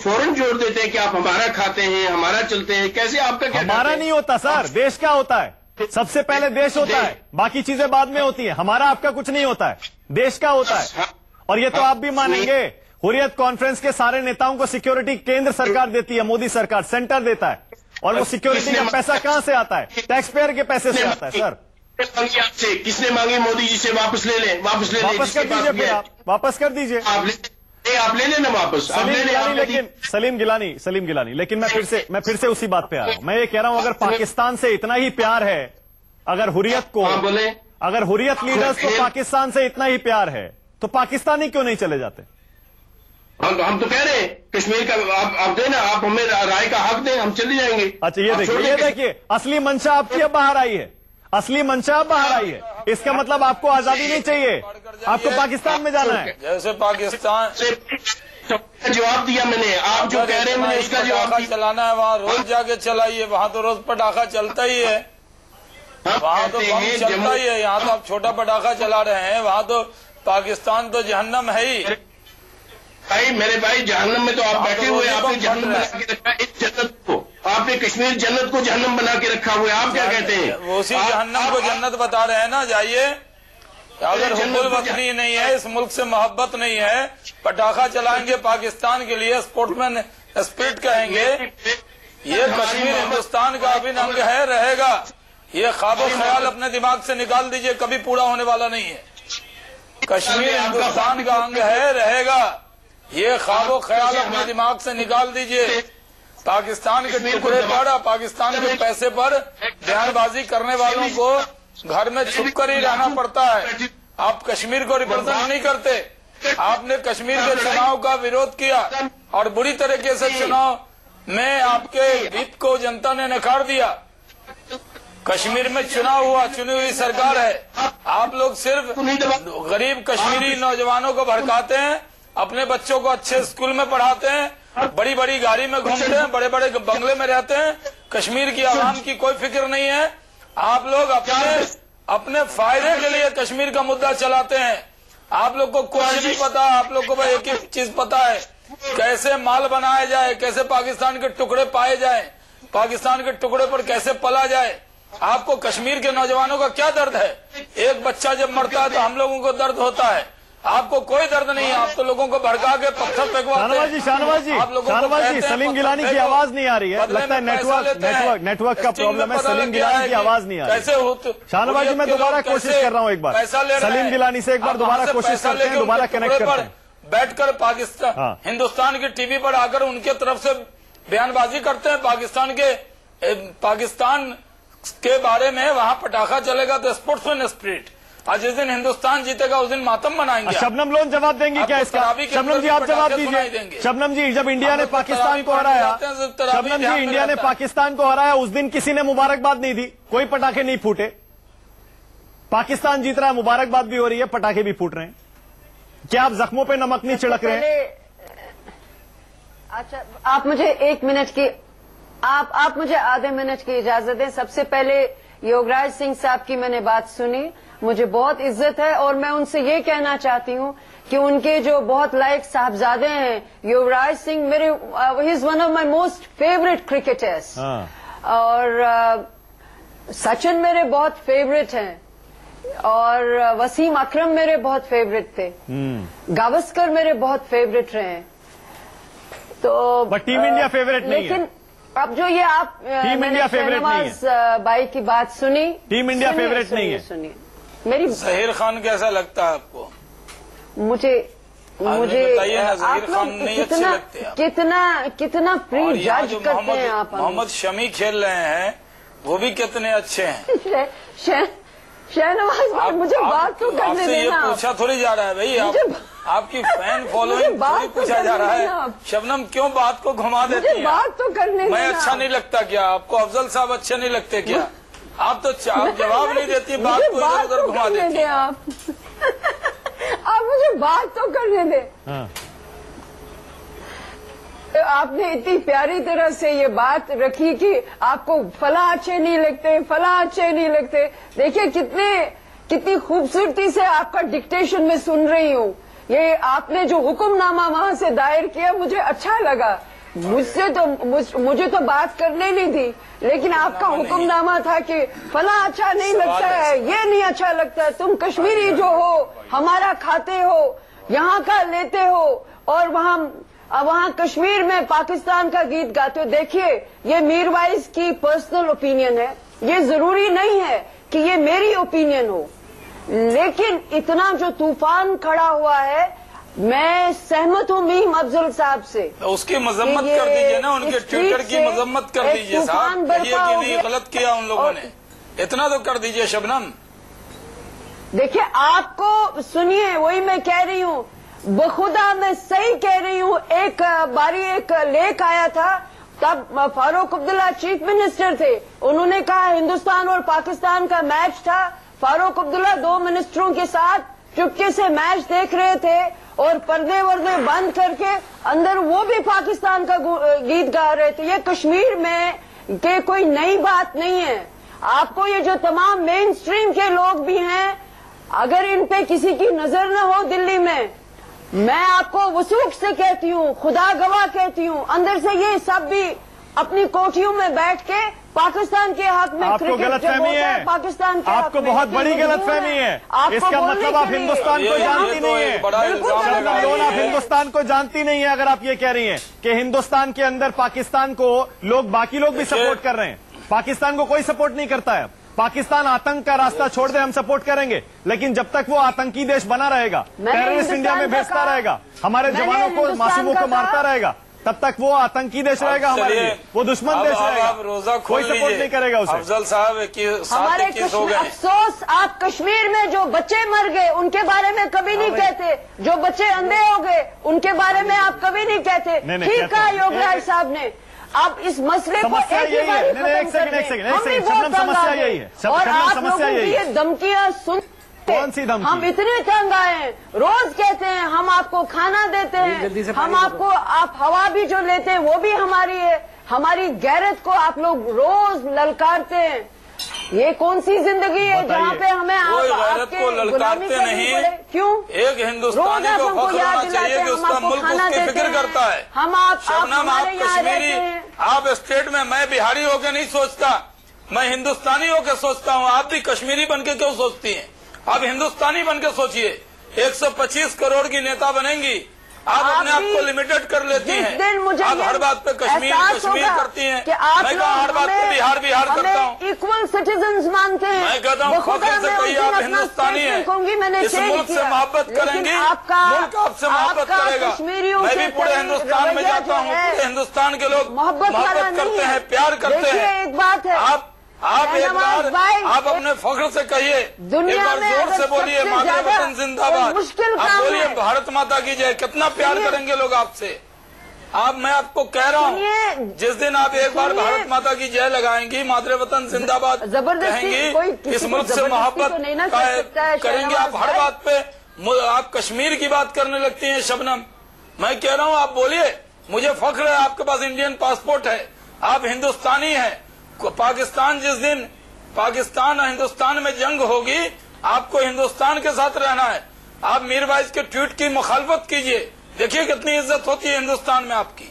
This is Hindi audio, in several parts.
फौरन जोड़ देते हैं कि आप हमारा खाते हैं, हमारा चलते हैं। कैसे आपका क्या? हमारा नहीं होता सर, देश का होता है। सबसे पहले देश होता है, बाकी चीजें बाद में होती है। हमारा आपका कुछ नहीं होता है, देश का होता है। और ये तो आप भी मानेंगे, हुर्रियत कॉन्फ्रेंस के सारे नेताओं को सिक्योरिटी केंद्र सरकार देती है, मोदी सरकार, सेंटर देता है। और वो सिक्योरिटी का पैसा कहां से आता है? टैक्स पेयर के पैसे से आता है सर। आपसे किसने मांगी? मोदी जी से वापस ले लें, वापस ले लें। वापस कर दीजिए, फिर आप वापस कर दीजिए। आप ले लेना वापस। लेकिन सलीम गिलानी, लेकिन मैं फिर से उसी बात पे आ रहा हूं। मैं ये कह रहा हूं, अगर पाकिस्तान से इतना ही प्यार है, अगर हुर्रियत को, अगर हुर्रियत लीडर्स को पाकिस्तान से इतना ही प्यार है, तो पाकिस्तानी क्यों नहीं चले जाते? हम तो कह रहे हैं कश्मीर का आप देना, आप हमें राय का हक दें, हम चले जाएंगे। अच्छा ये देखिए, असली मंशा आपकी अब बाहर आई है, असली मंशा अब बाहर आई है। इसका मतलब आपको आजादी नहीं चाहिए, आपको पाकिस्तान में जाना है। जैसे पाकिस्तान से जवाब दिया मैंने, आप जो कह रहे हैं मैंने उसका जवाब चलाना है, वहाँ रोज जाके चलाइए, वहाँ तो रोज पटाखा चलता ही है, वहाँ तो बम चलता ही है। यहाँ तो आप छोटा पटाखा चला रहे हैं, वहाँ तो पाकिस्तान तो जहन्नम है ही। भाई मेरे भाई, जहन्नम में तो आप बैठे हुए, आपने जहन्नम बना के रखा है इस जन्नत को, आपने कश्मीर जन्नत को जहन्नम बना के रखा हुआ है। आप क्या कहते हैं? वो उसी जहन्नम को जन्नत बता रहे हैं ना। जाइए, अगर हुब्बुल वतनी नहीं है, इस मुल्क से मोहब्बत नहीं है, पटाखा चलाएंगे पाकिस्तान के लिए, स्पोर्ट्समैन स्पिरिट कहेंगे, ये कश्मीर हिंदुस्तान का अभिन्न अंग है, रहेगा। ये ख्वाबो ख्याल अपने दिमाग से निकाल दीजिए, कभी पूरा होने वाला नहीं है। कश्मीर हिंदुस्तान का अंग है, रहेगा। ये ख्वाबो ख्याल अपने दिमाग से निकाल दीजिए। पाकिस्तान के टुकड़े पर, पाकिस्तान के पैसे पर बयानबाजी करने वालों को घर में छुप कर ही रहना पड़ता है। आप कश्मीर को रिप्रेजेंट नहीं करते। आपने कश्मीर के चुनाव का विरोध किया और बुरी तरीके से चुनाव में आपके हित को जनता ने नकार दिया। कश्मीर में चुनाव हुआ, चुनी हुई सरकार है। आप लोग सिर्फ गरीब कश्मीरी नौजवानों को भड़काते हैं, अपने बच्चों को अच्छे स्कूल में पढ़ाते हैं, बड़ी बड़ी गाड़ी में घूमते हैं, बड़े बड़े बंगले में रहते हैं। कश्मीर की आवाम की कोई फिक्र नहीं है। आप लोग अपने फायदे के लिए कश्मीर का मुद्दा चलाते हैं। आप लोग को कुछ नहीं पता। आप लोग को एक ही चीज पता है, कैसे माल बनाया जाए, कैसे पाकिस्तान के टुकड़े पाए जाए, पाकिस्तान के टुकड़े पर कैसे पला जाए। आपको कश्मीर के नौजवानों का क्या दर्द है? एक बच्चा जब मरता है तो हम लोगों को दर्द होता है, आपको कोई दर्द नहीं है। आप तो लोगों को भड़का के पत्थर फेंकवाते हैं। शाहनवाज जी, सलीम गिलानी की आवाज नहीं आ रही है, लगता है नेटवर्क का प्रॉब्लम है। सलीम गिलानी की आवाज नहीं आ रही। कैसे हो? शाहनवाज जी, मैं दोबारा कोशिश कर रहा हूँ, एक बार सलीम गिलानी से एक बार दोबारा कोशिश करते हैं, दोबारा कनेक्ट करते हैं। बैठकर पाकिस्तान, हिंदुस्तान की टीवी पर आकर उनके तरफ से बयानबाजी करते हैं। पाकिस्तान के बारे में वहाँ पटाखा चलेगा तो स्पोर्ट्समैन स्पिरिट। आज जिस दिन हिंदुस्तान जीतेगा उस दिन मातम मनाएंगे। शबनम लोन जवाब देंगी क्या इसका? शबनम जी आप जवाब दीजिए। शबनम जी, जब इंडिया ने पाकिस्तान को हराया, शबनम जी इंडिया ने पाकिस्तान को हराया, उस दिन किसी ने मुबारकबाद नहीं दी, कोई पटाखे नहीं फूटे। पाकिस्तान जीत रहा है, मुबारकबाद भी हो रही है, पटाखे भी फूट रहे हैं। क्या आप जख्मों पे नमक नहीं छिड़क रहे हैं? अच्छा, आप मुझे 1 मिनट की, आप मुझे आधे मिनट की इजाजत दें। सबसे पहले योगराज सिंह साहब की मैंने बात सुनी, मुझे बहुत इज्जत है और मैं उनसे ये कहना चाहती हूँ कि उनके जो बहुत लायक साहबजादे हैं युवराज सिंह, मेरे he is one of my most favourite cricketers. और सचिन मेरे बहुत फेवरेट हैं, और वसीम अकरम मेरे बहुत फेवरेट थे, गावस्कर मेरे बहुत फेवरेट रहे। तो बट टीम इंडिया फेवरेट नहीं है। लेकिन अब जो ये आप टीम इंडिया फेवरेट नहीं है, भाई की बात सुनी, टीम इंडिया फेवरेट नहीं है। सुनिए मेरी, जहीर खान कैसा लगता है आपको? मुझे बताइए ना, जहीर खान नहीं अच्छे लगते आप? कितना प्री जज करते हैं आप। मोहम्मद शमी खेल रहे हैं, वो भी कितने अच्छे हैं। शहनवाज भाई, मुझे बात तो करने देना। ये पूछा थोड़ी जा रहा है भाई, आपकी फैन फॉलोइंग थोड़ी पूछा जा रहा है। शबनम क्यों बात को घुमा देती है? बात तो करने मैं अच्छा नहीं लगता क्या आपको? अफजल साहब अच्छे नहीं लगते क्या? आप तो जवाब नहीं देती, बात को इधर उधर घुमा देती हैं। आप मुझे बात तो करने दे। आपने इतनी प्यारी तरह से ये बात रखी कि आपको फला अच्छे नहीं लगते, फला अच्छे नहीं लगते। देखिए कितनी खूबसूरती से आपका डिक्टेशन में सुन रही हूँ। ये आपने जो हुक्मनामा वहां से दायर किया, मुझे अच्छा लगा मुझे तो बात करने नहीं थी, लेकिन आपका हुक्मनामा था कि फला अच्छा नहीं लगता है, ये नहीं अच्छा लगता है, तुम कश्मीरी जो हो हमारा खाते हो, यहाँ का लेते हो और वहाँ कश्मीर में पाकिस्तान का गीत गाते हो। देखिए, ये मीरवाइज की पर्सनल ओपिनियन है, ये जरूरी नहीं है कि ये मेरी ओपिनियन हो, लेकिन इतना जो तूफान खड़ा हुआ है, मैं सहमत हूँ मीम अफजल साहब से। तो उसकी मजम्मत कर दीजिए ना, उनके ट्विटर की मजम्मत कर दीजिए साहब, ये गलत किया उन लोगों ने, इतना तो कर दीजिए शबनम। देखिए, आपको सुनिए, वही मैं कह रही हूँ, बखुदा मैं सही कह रही हूँ। एक लेख आया था, तब फारूक अब्दुल्ला चीफ मिनिस्टर थे, उन्होंने कहा हिंदुस्तान और पाकिस्तान का मैच था, फारूक अब्दुल्ला 2 मिनिस्टरों के साथ चुपके से मैच देख रहे थे और पर्दे वर्दे बंद करके अंदर वो भी पाकिस्तान का गीत गा रहे थे। ये कश्मीर में के कोई नई बात नहीं है। आपको ये जो तमाम मेन स्ट्रीम के लोग भी हैं, अगर इन पे किसी की नजर न हो दिल्ली में, मैं आपको वसूख से कहती हूँ, खुदा गवाह कहती हूँ, अंदर से ये सब भी अपनी कोठियों में बैठ के पाकिस्तान के हक में आपको गलतफहमी है, पाकिस्तान के आपको बहुत बड़ी गलतफहमी है। इसका मतलब आप हिंदुस्तान को जानती नहीं है, आप हिंदुस्तान को जानती नहीं है अगर आप ये कह रही हैं कि हिंदुस्तान के अंदर पाकिस्तान को बाकी लोग भी सपोर्ट कर रहे हैं। पाकिस्तान को कोई सपोर्ट नहीं करता है। पाकिस्तान आतंक का रास्ता छोड़ दे, हम सपोर्ट करेंगे, लेकिन जब तक वो आतंकी देश बना रहेगा, टेररिस्ट इंडिया में भेजता रहेगा, हमारे जवानों को, मासूमों को मारता रहेगा, तब तक वो आतंकी देश रहेगा हमारे लिए, वो दुश्मन देश रहेगा। आप रोजा कोई सपोर्ट नहीं करेगा उसे। अफजल साहब हमारे अफसोस, आप कश्मीर में जो बच्चे मर गए उनके बारे में कभी नहीं कहते, जो बच्चे अंधे हो गए उनके बारे में आप कभी नहीं कहते। ठीक कहा योगराज साहब ने। अब इस मसले को एक ही बार खत्म कर दें। हम भी बहुत तंग आ गए और आप लोगों की ये धमकियां सुन, कौन सी धमकी? हम इतने तंग आए हैं, रोज कहते हैं हम आपको खाना देते हैं, हम आपको, आप हवा भी जो लेते हैं वो भी हमारी है, हमारी गैरत को आप लोग रोज ललकारते हैं। ये कौन सी जिंदगी है जहाँ पे हमें आपके ललकारते नहीं? क्यों? एक हिंदुस्तानी को फख्र होना चाहिए कि उसका मुल्क उसकी फिक्र करता है। शबनम, आप कश्मीरी, आप स्टेट में, मैं बिहारी होकर नहीं सोचता, मैं हिंदुस्तानी होकर सोचता हूँ। आप भी कश्मीरी बन के क्यों सोचती हैं? आप हिंदुस्तानी बन के सोचिए। 125 करोड़ की नेता बनेंगी, आप अपने आप को लिमिटेड कर लेती हैं। आप हर बात पे कश्मीर करती हैं। मैं कहा हर बात पे बिहार करता हूँ। इक्वल सिटीजन्स मानते हैं। मैं कहता हूँ फख्र से कहिए आप हिंदुस्तानी हैं। इस मुल्क से मोहब्बत करेंगी, मुल्क आपसे मोहब्बत करेगा। मैं भी पूरे हिंदुस्तान में जाता हूँ, पूरे हिंदुस्तान के लोग मोहब्बत करते हैं, प्यार करते हैं। एक बात है, आप एक बार आप अपने फख्र से कहिए, एक बार जोर से बोलिए मातृ वतन जिंदाबाद। आप बोलिए भारत माता की जय। कितना प्यार करेंगे लोग आपसे। मैं आपको कह रहा हूँ, जिस दिन आप एक बार भारत माता की जय लगाएंगी, मातृ वतन जिंदाबाद कहेंगी, इस मुल्क से मोहब्बत करेंगे, आप हर बात पे आप कश्मीर की बात करने लगती हैं। शबनम, मैं कह रहा हूँ आप बोलिए, मुझे फख्र है आपके पास इंडियन पासपोर्ट है, आप हिंदुस्तानी हैं। पाकिस्तान, जिस दिन पाकिस्तान और हिंदुस्तान में जंग होगी, आपको हिंदुस्तान के साथ रहना है। आप मीरवाइज के ट्वीट की मुखालफत कीजिए, देखिए कितनी इज्जत होती है हिंदुस्तान में आपकी।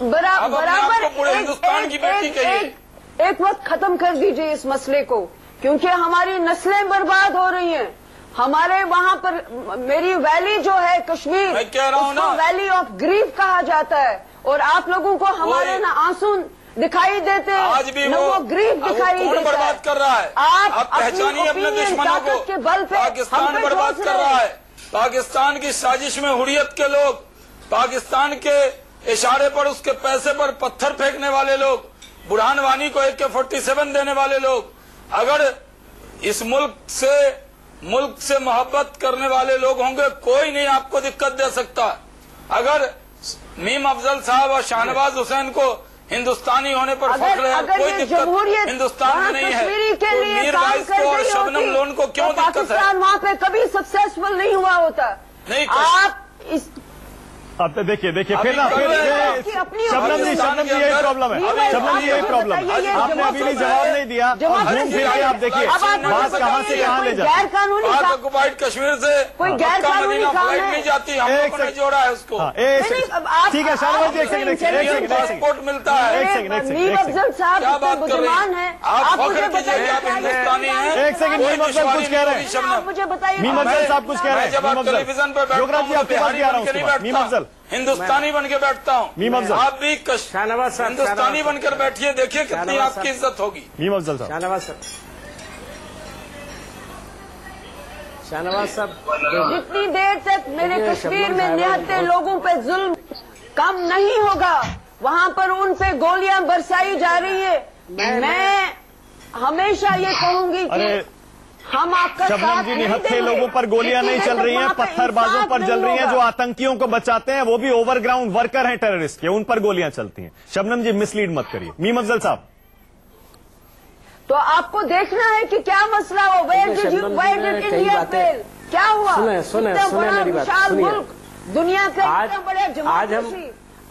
बराबर पूरे हिंदुस्तान की बेटी कहिए। एक वक्त खत्म कर दीजिए इस मसले को, क्योंकि हमारी नस्लें बर्बाद हो रही हैं। हमारे वहाँ पर मेरी वैली जो है कश्मीर, मैं कह रहा हूँ ना, वैली ऑफ ग्रीफ कहा जाता है, और आप लोगों को हमारे ना आंसू दिखाई देते हैं, आज भी वो ग्रीफ दिखाई देता है। बर्बाद कर रहा है। आप पहचानिए अपने दुश्मनों को। के बल पे पाकिस्तान बर्बाद कर रहा है। पाकिस्तान की साजिश में हुर्रियत के लोग, पाकिस्तान के इशारे पर, उसके पैसे पर पत्थर फेंकने वाले लोग, बुरहान वानी को AK-47 देने वाले लोग, अगर इस मुल्क से मोहब्बत करने वाले लोग होंगे, कोई नहीं आपको दिक्कत दे सकता। अगर मीम अफजल साहब और शाहनवाज हुसैन को हिंदुस्तानी होने पर फख्र है, कोई दिक्कत हिंदुस्तान में नहीं है, तो मीरवाइज को और शबनम लोन को क्यों दिक्कत है? वहाँ पे कभी सक्सेसफुल नहीं हुआ होता। नहीं, अब तो देखिए फिर ना फिर शबनम जी यही प्रॉब्लम है। शबनम जी यही प्रॉब्लम है, आपने अभी भी जवाब नहीं दिया। घूम फिर के आप देखिए बात कहाँ से कहाँ ले जाए। गैर कानूनी ऑक्युपाइड कश्मीर से कोई गैर कानूनी काम है नहीं जाती, हम लोगों ने जोड़ा है उसको। ठीक है शाहनवाज जी, एक सेकंड पासपोर्ट मिलता है। मीर अफजल साहब क्या बात कर रही बुद्धिमान है, आप मुझे फख्र कीजिए आप हिंदुस्तानी हैं। एक सेकंड, मीम अफजल कुछ कह रहे हैं। आप मुझे बताइए। मीम अफजल साहब कुछ कह रहे हैं। जब आप टेलीविजन पर बैठता योगराज जी हूँ आपके पास भी आ रहा हूँ। मीम अफजल हिंदुस्तानी बन के बैठता हूँ। मीम अफजल आप भी हिंदुस्तानी बनकर बैठिए, देखिए कितनी आपकी इज्जत होगी। मीम अफजल साहब, शाहनवाज साहब जितनी देर तक मेरे कश्मीर में निहत्ते लोगों पे जुल्म कम नहीं होगा, वहाँ पर उन पे गोलियां बरसाई जा रही है। मैं हमेशा ये कहूंगी कि हम आपका शबनम जी, निहत्थे लोगों पर गोलियां नहीं चल रही हैं, पत्थरबाजों पर चल रही हैं। जो आतंकियों को बचाते हैं वो भी ओवरग्राउंड वर्कर हैं टेररिस्ट के, उन पर गोलियां चलती हैं। शबनम जी मिसलीड मत करिए। मीम अफजल साहब, तो आपको देखना है कि क्या मसला हो। वेयर डिड इंडिया फेल, क्या हुआ? सुने मेरी बात, विशाल मुल्क, दुनिया के इतने बड़े आज हम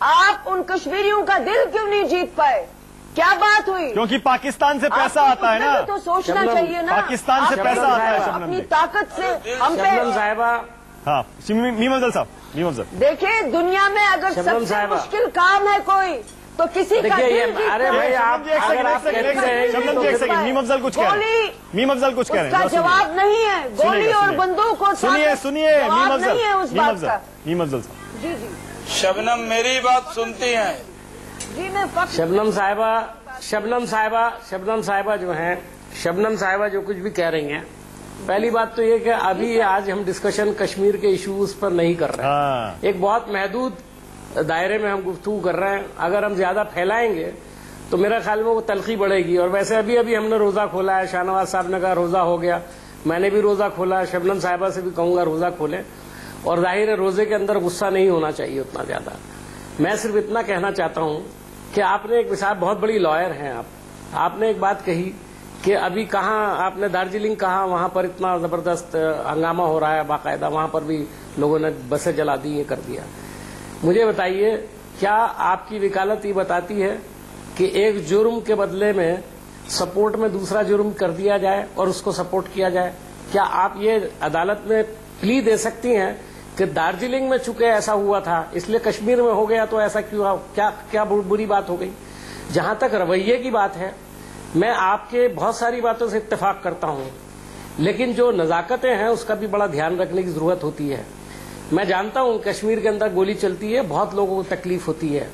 आप उन कश्मीरियों का दिल क्यों नहीं जीत पाए? क्या बात हुई? क्योंकि पाकिस्तान से पैसा आता है ना, तो सोचना चाहिए ना। पाकिस्तान से पैसा आता है शबनम अपनी जी। ताकत से हम पे साहिबा। हाँ मीम अफजल साहब, मीम अफजल देखिए, दुनिया में अगर सबसे मुश्किल काम है कोई तो किसी का दिल जीतना। अरे भाई आप शबनम जी एक सेकंड, मीम अफजल कुछ कह रहे हैं। मीम अफजल कुछ कह रहे हैं, उसका जवाब नहीं है। गोली और बंदूक को सुनिए मीम अफजल, नहीं है उस बात का। मीम अफजल साहब। जी जी शबनम मेरी बात सुनती हैं। जी, मैं शबनम साहिबा जो कुछ भी कह रही हैं, पहली बात तो ये कि अभी आज हम डिस्कशन कश्मीर के इश्यूज पर नहीं कर रहे हैं। एक बहुत महदूद दायरे में हम गुफ्तगू कर रहे हैं। अगर हम ज्यादा फैलाएंगे तो मेरा ख्याल में वो तलखी बढ़ेगी। और वैसे अभी हमने रोजा खोला है, शाहनवाज साहब ने कहा रोजा हो गया, मैंने भी रोजा खोला है, शबनम साहिबा से भी कहूंगा रोजा खोलें। और जाहिर है रोजे के अंदर गुस्सा नहीं होना चाहिए उतना ज्यादा। मैं सिर्फ इतना कहना चाहता हूं कि आपने एक मिसाल, बहुत बड़ी लॉयर हैं आपने एक बात कही कि अभी कहाँ आपने दार्जिलिंग कहा, वहां पर इतना जबरदस्त हंगामा हो रहा है बाकायदा, वहां पर भी लोगों ने बसें जला दी, ये कर दिया। मुझे बताइए, क्या आपकी वकालत ये बताती है कि एक जुर्म के बदले में सपोर्ट में दूसरा जुर्म कर दिया जाए और उसको सपोर्ट किया जाए? क्या आप ये अदालत में प्ली दे सकती हैं कि दार्जिलिंग में चूंकि ऐसा हुआ था इसलिए कश्मीर में हो गया, तो ऐसा क्यों, क्या बुरी बात हो गई? जहां तक रवैये की बात है, मैं आपके बहुत सारी बातों से इत्तेफाक करता हूं, लेकिन जो नजाकतें हैं उसका भी बड़ा ध्यान रखने की जरूरत होती है। मैं जानता हूं कश्मीर के अंदर गोली चलती है, बहुत लोगों को तकलीफ होती है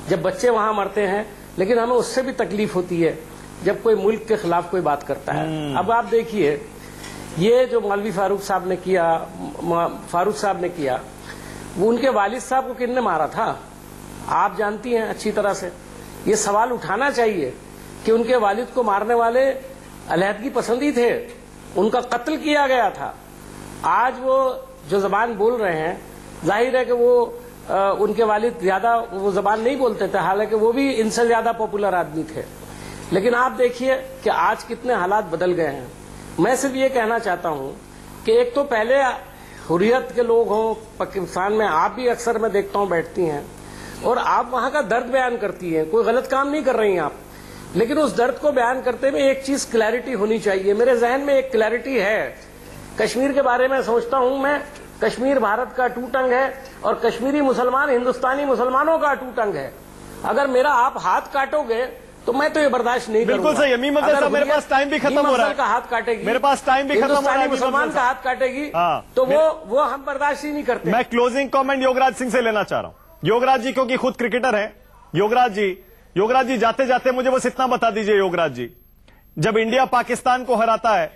जब बच्चे वहां मरते हैं, लेकिन हमें उससे भी तकलीफ होती है जब कोई मुल्क के खिलाफ कोई बात करता है। अब आप देखिए, ये जो मौलवी फारूक साहब ने किया, वो उनके वालिद साहब को किसने मारा था आप जानती हैं अच्छी तरह से। ये सवाल उठाना चाहिए कि उनके वालिद को मारने वाले अलहदगी पसंदी थे, उनका कत्ल किया गया था। आज वो जो जबान बोल रहे हैं, जाहिर है कि वो उनके वालिद ज्यादा वो जबान नहीं बोलते थे, हालांकि वो भी इनसे ज्यादा पॉपुलर आदमी थे। लेकिन आप देखिए कि आज कितने हालात बदल गए हैं। मैं सिर्फ ये कहना चाहता हूं कि एक तो पहले हुर्रियत के लोग हों पाकिस्तान में, आप भी अक्सर मैं देखता हूं बैठती हैं और आप वहां का दर्द बयान करती हैं, कोई गलत काम नहीं कर रही हैं आप, लेकिन उस दर्द को बयान करते में एक चीज क्लैरिटी होनी चाहिए। मेरे जहन में एक क्लैरिटी है, कश्मीर के बारे में सोचता हूं मैं, कश्मीर भारत का अटूट अंग है और कश्मीरी मुसलमान हिंदुस्तानी मुसलमानों का अटूट अंग है। अगर मेरा आप हाथ काटोगे तो मैं तो ये बर्दाश्त नहीं करूंगा। बिल्कुल सही है मीम अफजल साहब, मेरे पास टाइम भी खत्म हो रहा है। का हाथ काटेगी, मेरे पास टाइम भी खत्म हो रहा है, मुसलमान का हाथ काटेगी, तो वो हम बर्दाश्त ही नहीं करते। मैं क्लोजिंग कमेंट योगराज सिंह से लेना चाह रहा हूं। योगराज जी क्योंकि खुद क्रिकेटर हैं, योगराज जी जाते जाते मुझे बस इतना बता दीजिए योगराज जी, जब इंडिया पाकिस्तान को हराता है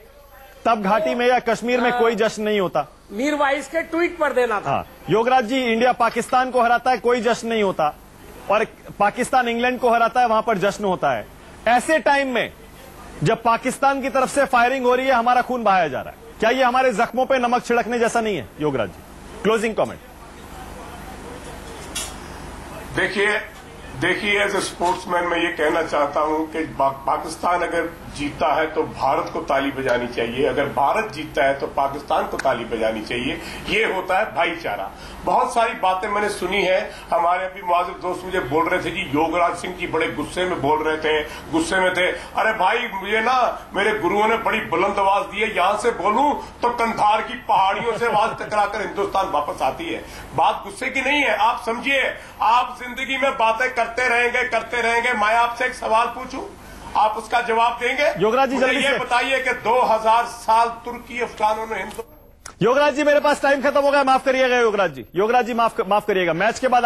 तब घाटी में या कश्मीर में कोई जश्न नहीं होता। मीर वाइस के ट्वीट पर देना था। योगराज जी, इंडिया पाकिस्तान को हराता है, कोई जश्न नहीं होता, और पाकिस्तान इंग्लैंड को हराता है, वहां पर जश्न होता है। ऐसे टाइम में जब पाकिस्तान की तरफ से फायरिंग हो रही है, हमारा खून बहाया जा रहा है, क्या ये हमारे जख्मों पे नमक छिड़कने जैसा नहीं है? योगराज जी, क्लोजिंग कमेंट। देखिए एज ए स्पोर्ट्समैन मैं ये कहना चाहता हूं कि पाकिस्तान अगर जीता है तो भारत को ताली बजानी चाहिए, अगर भारत जीतता है तो पाकिस्तान को ताली बजानी चाहिए। ये होता है भाईचारा। बहुत सारी बातें मैंने सुनी है, हमारे अभी मुआजिब दोस्त मुझे बोल रहे थे जी योगराज सिंह जी बड़े गुस्से में बोल रहे थे, गुस्से में थे। अरे भाई मुझे ना मेरे गुरुओं ने बड़ी बुलंद आवाज दी है, यहां से बोलूं तो कंधार की पहाड़ियों से आवाज टकराकर हिंदुस्तान वापस आती है। बात गुस्से की नहीं है, आप समझिए, आप जिंदगी में बातें करते रहेंगे। मैं आपसे एक सवाल पूछूं, आप उसका जवाब देंगे? योगराज जी मुझे जल्दी ये से बताइए कि 2000 साल तुर्की अफगानों ने हिंदू। योगराज जी मेरे पास टाइम खत्म हो गया, माफ करिएगा योगराज जी। योगराज जी माफ करिएगा। मैच के बाद